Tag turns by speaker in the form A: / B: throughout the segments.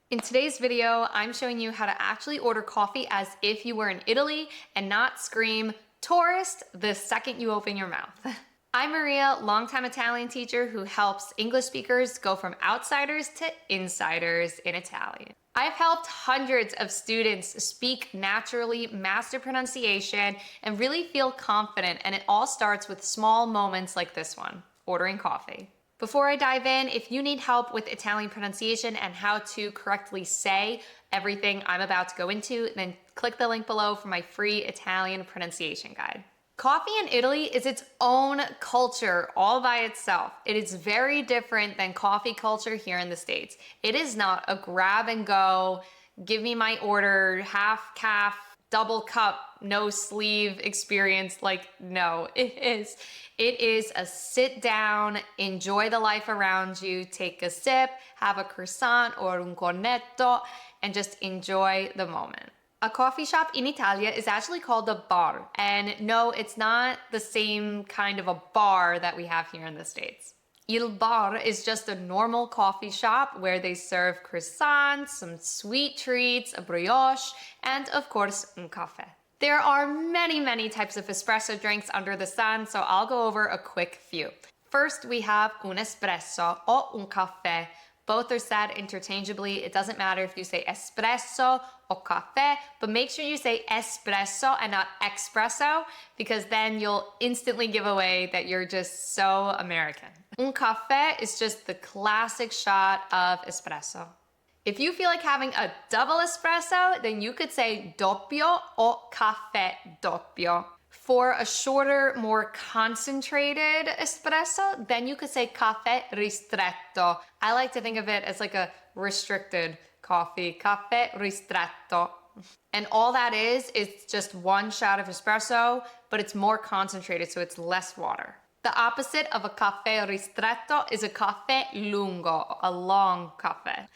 A: In today's video, I'm showing you how to actually order coffee as if you were in Italy and not scream tourist the second you open your mouth. I'm Maria, longtime Italian teacher who helps English speakers go from outsiders to insiders in Italian. I've helped hundreds of students speak naturally, master pronunciation, and really feel confident, and it all starts with small moments like this one, ordering coffee. Before I dive in, if you need help with Italian pronunciation and how to correctly say everything I'm about to go into, then click the link below for my free Italian pronunciation guide. Coffee in Italy is its own culture all by itself. It is very different than coffee culture here in the States. It is not a grab and go, give me my order, half calf, double cup, no sleeve experience. No, it is a sit down, enjoy the life around you, take a sip, have a croissant or un cornetto, and just enjoy the moment. A coffee shop in Italia is actually called a bar. And no, it's not the same kind of a bar that we have here in the States. Il bar is just a normal coffee shop where they serve croissants, some sweet treats, a brioche, and of course, un caffè. There are many types of espresso drinks under the sun, so I'll go over a quick few. First, we have un espresso or un caffè. Both are said interchangeably. It doesn't matter if you say espresso or caffè, but make sure you say espresso and not espresso, because then you'll instantly give away that you're just so American. Un caffè is just the classic shot of espresso. If you feel like having a double espresso, then you could say doppio or caffè doppio. For a shorter, more concentrated espresso, then you could say caffè ristretto. I like to think of it as like a restricted coffee, caffè ristretto. And all that is just one shot of espresso, but it's more concentrated, so it's less water. The opposite of a caffè ristretto is a caffè lungo, a long caffè.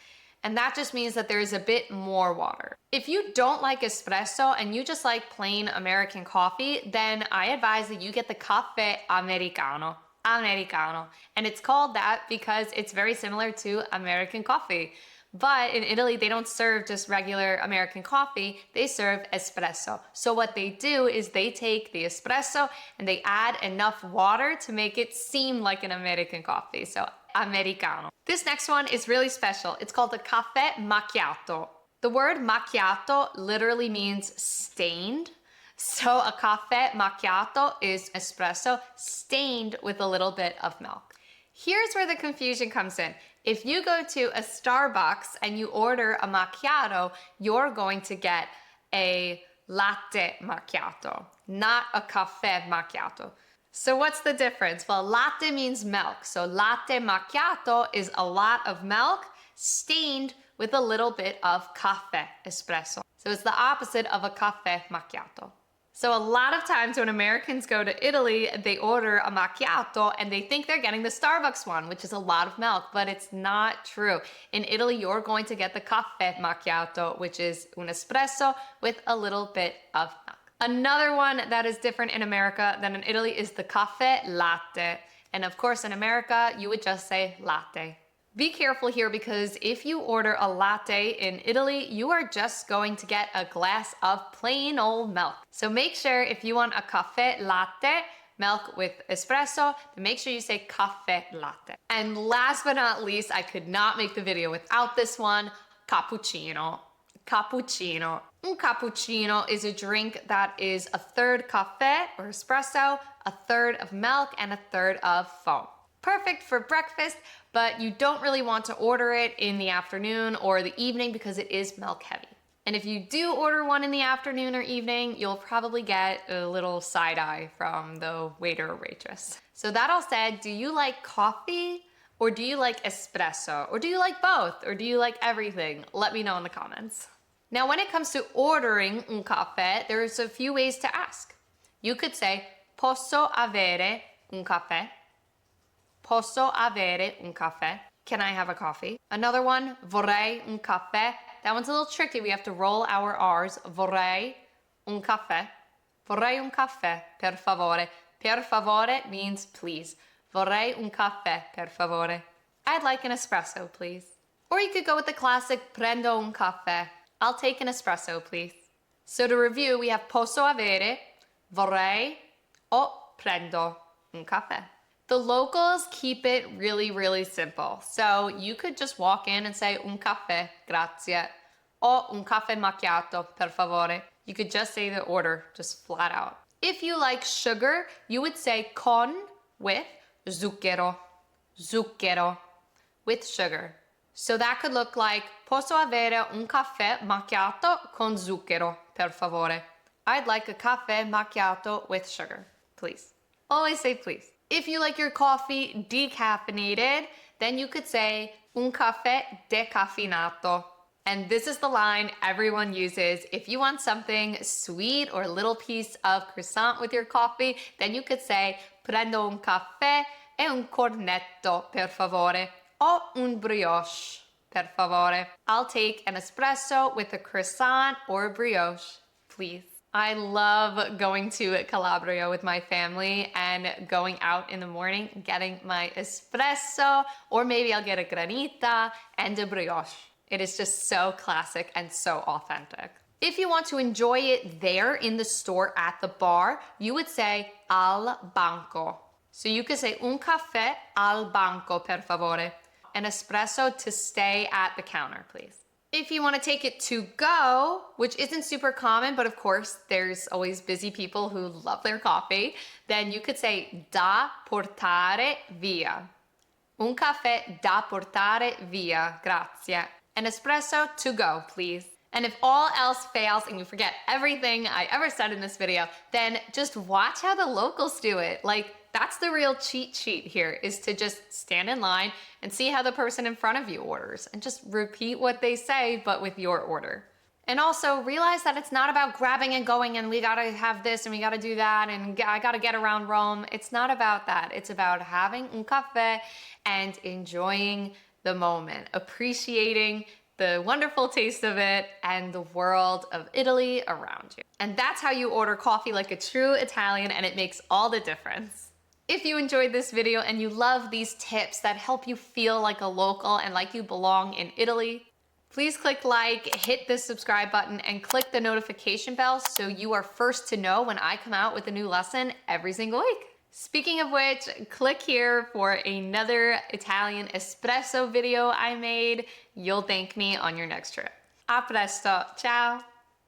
A: And that just means that there is a bit more water. If you don't like espresso and you just like plain American coffee, then I advise that you get the caffè americano. Americano. And it's called that because it's very similar to American coffee. But in Italy, they don't serve just regular American coffee, they serve espresso. So what they do is they take the espresso and they add enough water to make it seem like an American coffee. So americano. This next one is really special. It's called the caffè macchiato. The word macchiato literally means stained. So a caffè macchiato is espresso stained with a little bit of milk. Here's where the confusion comes in. If you go to a Starbucks and you order a macchiato, you're going to get a latte macchiato, not a caffè macchiato. So what's the difference? Well, latte means milk. So latte macchiato is a lot of milk stained with a little bit of caffè, espresso. So it's the opposite of a caffè macchiato. So a lot of times when Americans go to Italy, they order a macchiato and they think they're getting the Starbucks one, which is a lot of milk, but it's not true. In Italy, you're going to get the caffè macchiato, which is un espresso with a little bit of milk. Another one that is different in America than in Italy is the caffè latte. And of course, in America, you would just say latte. Be careful here because if you order a latte in Italy, you are just going to get a glass of plain old milk. So make sure if you want a caffè latte, milk with espresso, then make sure you say caffè latte. And last but not least, I could not make the video without this one, cappuccino. Cappuccino. Un cappuccino is a drink that is a third caffè or espresso, a third of milk, and a third of foam. Perfect for breakfast, but you don't really want to order it in the afternoon or the evening because it is milk heavy. And if you do order one in the afternoon or evening, you'll probably get a little side eye from the waiter or waitress. So that all said, do you like coffee or do you like espresso? Or do you like both? Or do you like everything? Let me know in the comments. Now, when it comes to ordering un caffè, there's a few ways to ask. You could say, posso avere un caffè? Posso avere un caffè? Can I have a coffee? Another one, vorrei un caffè. That one's a little tricky. We have to roll our R's. Vorrei un caffè. Vorrei un caffè, per favore. Per favore means please. Vorrei un caffè, per favore. I'd like an espresso, please. Or you could go with the classic prendo un caffè. I'll take an espresso, please. So to review, we have posso avere, vorrei, o prendo un caffè. The locals keep it really, really simple. So you could just walk in and say un caffè, grazie, o un caffè macchiato, per favore. You could just say the order, just flat out. If you like sugar, you would say con, with, zucchero, zucchero, with sugar. So that could look like posso avere un caffè macchiato con zucchero, per favore. I'd like a caffè macchiato with sugar, please. Always say please. If you like your coffee decaffeinated, then you could say un caffè decaffeinato. And this is the line everyone uses. If you want something sweet or a little piece of croissant with your coffee, then you could say prendo un caffè e un cornetto, per favore. O un brioche, per favore. I'll take an espresso with a croissant or a brioche, please. I love going to Calabria with my family and going out in the morning, getting my espresso, or maybe I'll get a granita and a brioche. It is just so classic and so authentic. If you want to enjoy it there in the store at the bar, you would say al banco. So you could say un caffè al banco, per favore. An espresso to stay at the counter, please. If you want to take it to go, which isn't super common, but of course there's always busy people who love their coffee, then you could say da portare via. Un caffè da portare via, grazie. An espresso to go, please. And if all else fails and you forget everything I ever said in this video, then just watch how the locals do it. Like, that's the real cheat sheet here, is to just stand in line and see how the person in front of you orders and just repeat what they say, but with your order. And also realize that it's not about grabbing and going and we gotta have this and we gotta do that and I gotta get around Rome. It's not about that. It's about having un caffè and enjoying the moment, appreciating the wonderful taste of it and the world of Italy around you. And that's how you order coffee like a true Italian, and it makes all the difference. If you enjoyed this video and you love these tips that help you feel like a local and like you belong in Italy, please click like, hit the subscribe button, and click the notification bell so you are first to know when I come out with a new lesson every single week. Speaking of which, click here for another Italian espresso video I made. You'll thank me on your next trip. A presto, ciao!